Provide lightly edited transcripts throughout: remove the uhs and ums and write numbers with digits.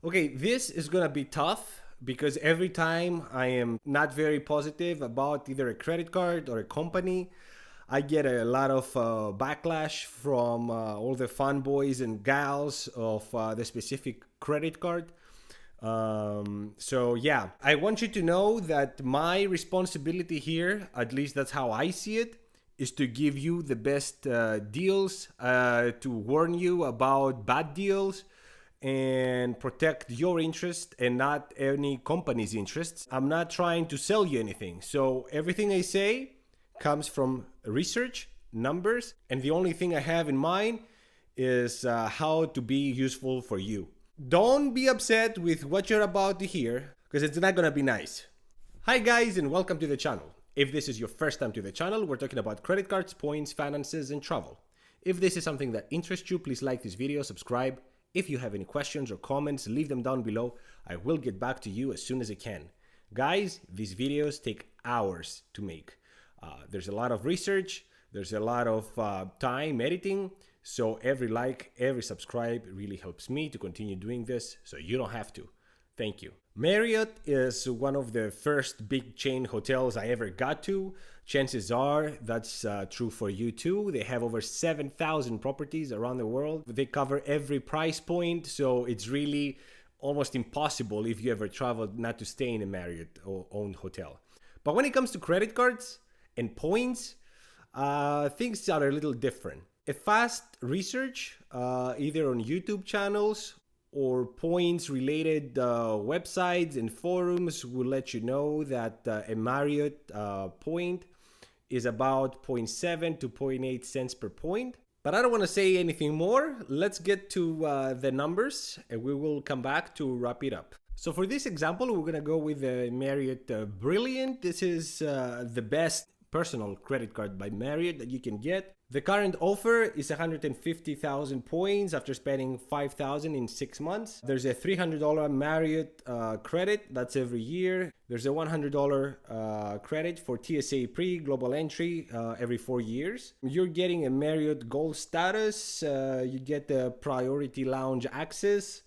Okay, this is gonna be tough because every time I am not very positive about either a credit card or a company, I get a lot of backlash from all the fanboys and gals of the specific credit card. So yeah, I want you to know that my responsibility here, at least that's how I see it, is to give you the best deals, to warn you about bad deals, and protect your interest and not any company's interests. I'm not trying to sell you anything. So everything I say comes from research, numbers, and the only thing I have in mind is how to be useful for you. Don't be upset with what you're about to hear because it's not gonna be nice. Hi guys and welcome to the channel. If this is your first time to the channel, we're talking about credit cards, points, finances, and travel. If this is something that interests you, please like this video, subscribe. If you have any questions or comments, leave them down below. I will get back to you as soon as I can. Guys, these videos take hours to make. There's a lot of research, there's a lot of time editing, so every like, every subscribe really helps me to continue doing this, so you don't have to. Thank you. Marriott is one of the first big chain hotels I ever got to. Chances are that's true for you too. They have over 7,000 properties around the world. They cover every price point, so it's really almost impossible if you ever traveled not to stay in a Marriott owned hotel. But when it comes to credit cards and points, things are a little different. A fast research, either on YouTube channels or points related websites and forums, will let you know that a Marriott point is about zero point 0.7 to 0.8 cents per point. But I don't want to say anything more. Let's get to the numbers and we will come back to wrap it up. So for this example, we're going to go with the Marriott Brilliant. This is the best personal credit card by Marriott that you can get. The current offer is 150,000 points after spending 5,000 in 6 months. There's a $300 Marriott credit, that's every year. There's a $100 credit for TSA pre-global entry every 4 years. You're getting a Marriott Gold status. You get the priority lounge access.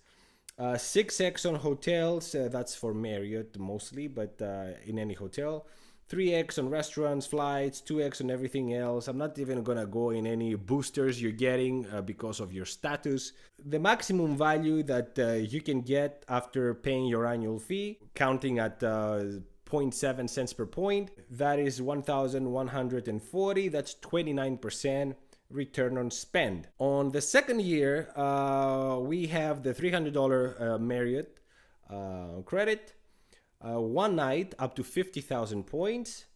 6x on hotels, that's for Marriott mostly, but in any hotel. 3x on restaurants, flights, 2x on everything else. I'm not even gonna go in any boosters you're getting because of your status. The maximum value that you can get after paying your annual fee, counting at 0.7 cents per point, that is 1,140. That's 29% return on spend. On the second year, we have the $300 Marriott credit. One night up to 50,000 points,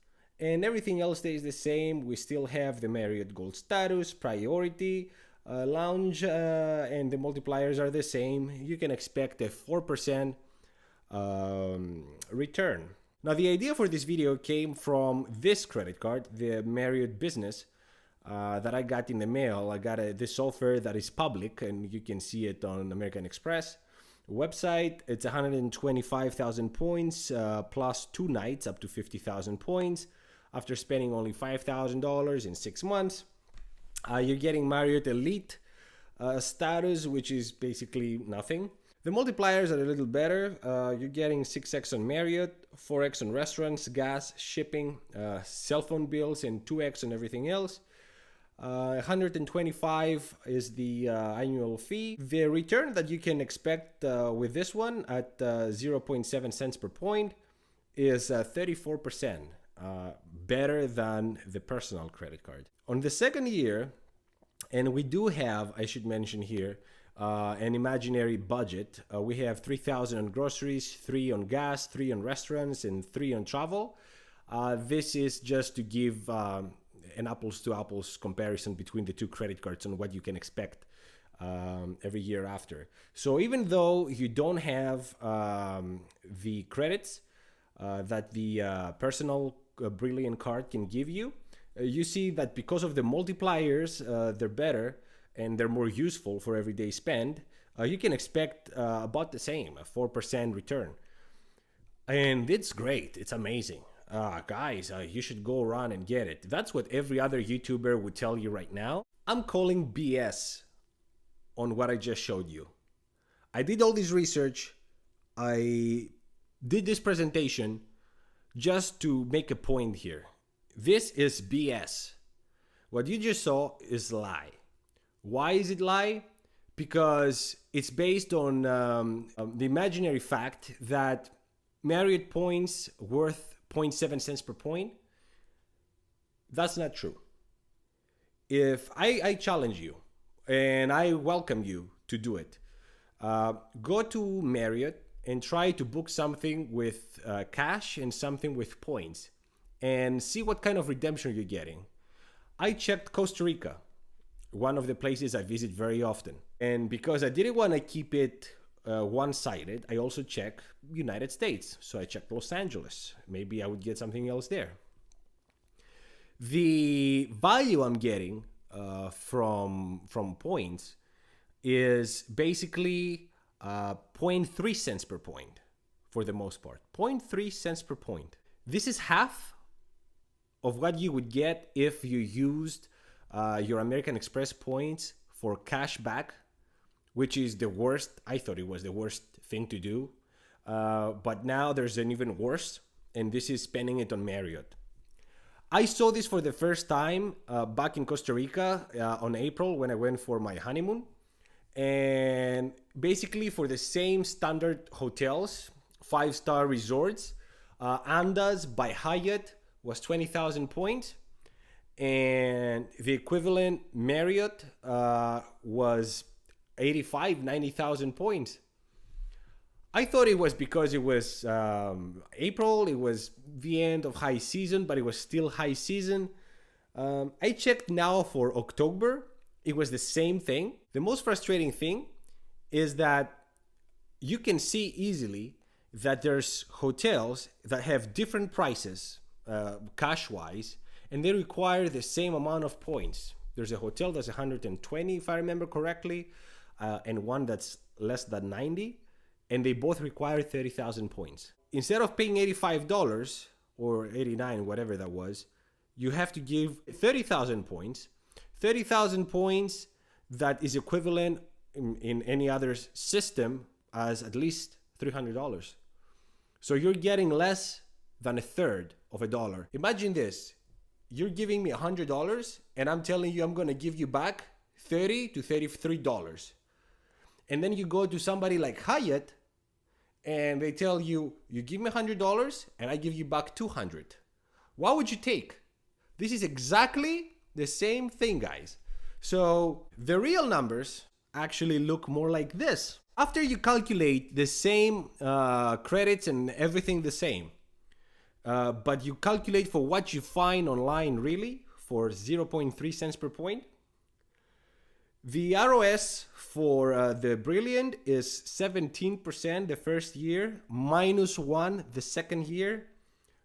and everything else stays the same. We still have the Marriott Gold status, priority, lounge, and the multipliers are the same. You can expect a 4% return. Now, the idea for this video came from this credit card, the Marriott Business, that I got in the mail. I got this offer that is public, and you can see it on American Express website. It's 125,000 points plus 2 nights up to 50,000 points after spending only $5,000 in 6 months. You're getting Marriott Elite status, which is basically nothing. The multipliers are a little better. You're getting 6x on Marriott, 4x on restaurants, gas, shipping, cell phone bills, and 2x on everything else. 125 is the annual fee. The return that you can expect with this one at 0.7 cents per point is 34%, better than the personal credit card. On the second year, and we do have, I should mention here, an imaginary budget. We have 3,000 on groceries, 3 on gas, 3 on restaurants, and 3 on travel. This is just to give an apples to apples comparison between the two credit cards and what you can expect every year after. So even though you don't have the credits that the personal Brilliant card can give you, you see that because of the multipliers, they're better and they're more useful for everyday spend. You can expect about the same, a 4% return. And it's great, it's amazing. Guys, you should go around and get it. That's what every other YouTuber would tell you right now. I'm calling BS on what I just showed you. I did all this research. I did this presentation just to make a point here. This is BS. What you just saw is lie. Why is it lie? Because it's based on the imaginary fact that Marriott points worth zero point 0.7 cents per point. That's not true. If I challenge you, and I welcome you to do it, go to Marriott and try to book something with cash and something with points and see what kind of redemption you're getting. I checked Costa Rica, one of the places I visit very often. And because I didn't want to keep it one-sided, I also checked United States. So I checked Los Angeles. Maybe I would get something else there. The value I'm getting from points is basically 0.3 cents per point for the most part. 0.3 cents per point. This is half of what you would get if you used your American Express points for cash back, which is the worst. I thought it was the worst thing to do. But now there's an even worse, and this is spending it on Marriott. I saw this for the first time back in Costa Rica on April when I went for my honeymoon. And basically for the same standard hotels, 5-star resorts, Andaz by Hyatt was 20,000 points. And the equivalent Marriott was 90,000 points. I thought it was because it was April, it was the end of high season, but it was still high season. I checked now for October, it was the same thing. The most frustrating thing is that you can see easily that there's hotels that have different prices, cash-wise, and they require the same amount of points. There's a hotel that's 120, if I remember correctly, and one that's less than 90. And they both require 30,000 points. Instead of paying $85 or 89, whatever that was, you have to give 30,000 points. 30,000 points that is equivalent in any other system as at least $300. So you're getting less than a third of a dollar. Imagine this. You're giving me $100 and I'm telling you I'm going to give you back $30 to $33. And then you go to somebody like Hyatt and they tell you, you give me $100 and I give you back $200. What would you take? This is exactly the same thing, guys. So the real numbers actually look more like this. After you calculate the same credits and everything the same, but you calculate for what you find online really for 0.3 cents per point, the ROS for the Brilliant is 17% the first year, -1 the second year.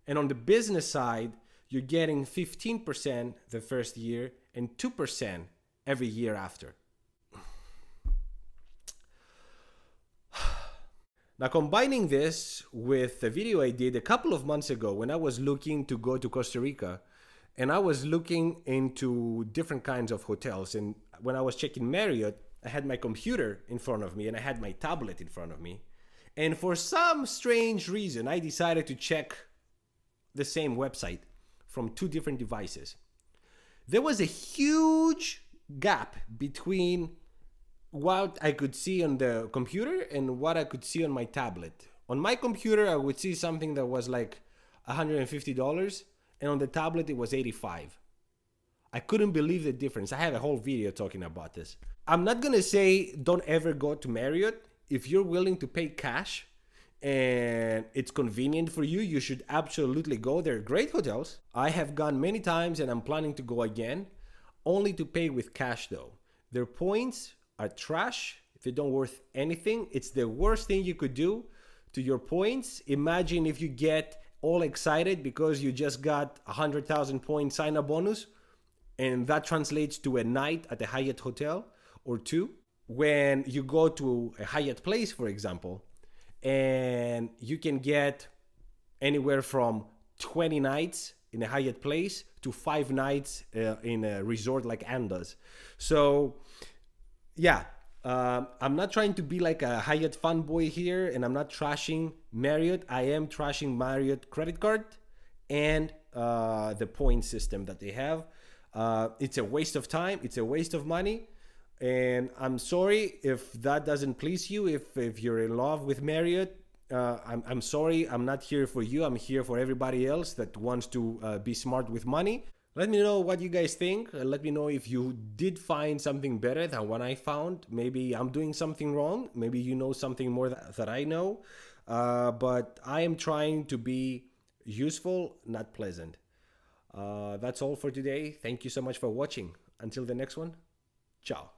And on the business side, you're getting 15% the first year and 2% every year after. Now, combining this with the video I did a couple of months ago when I was looking to go to Costa Rica, and I was looking into different kinds of hotels. And when I was checking Marriott, I had my computer in front of me and I had my tablet in front of me. And for some strange reason, I decided to check the same website from two different devices. There was a huge gap between what I could see on the computer and what I could see on my tablet. On my computer, I would see something that was like $150, and on the tablet, it was $85. I couldn't believe the difference. I have a whole video talking about this. I'm not gonna say don't ever go to Marriott. If you're willing to pay cash and it's convenient for you, you should absolutely go. They're great hotels. I have gone many times and I'm planning to go again, only to pay with cash though. Their points are trash. They don't worth anything. It's the worst thing you could do to your points. Imagine if you get all excited because you just got 100,000 point sign-up bonus, and that translates to a night at a Hyatt hotel or two. When you go to a Hyatt place, for example, and you can get anywhere from 20 nights in a Hyatt place to 5 nights in a resort like Andaz. So yeah, I'm not trying to be like a Hyatt fanboy here, and I'm not trashing Marriott. I am trashing Marriott credit card and the point system that they have. It's a waste of time. It's a waste of money. And I'm sorry if that doesn't please you. If you're in love with Marriott, I'm sorry. I'm not here for you. I'm here for everybody else that wants to be smart with money. Let me know what you guys think. Let me know if you did find something better than what I found. Maybe I'm doing something wrong. Maybe you know something more that I know. But I am trying to be useful, not pleasant. That's all for today. Thank you so much for watching. Until the next one, ciao.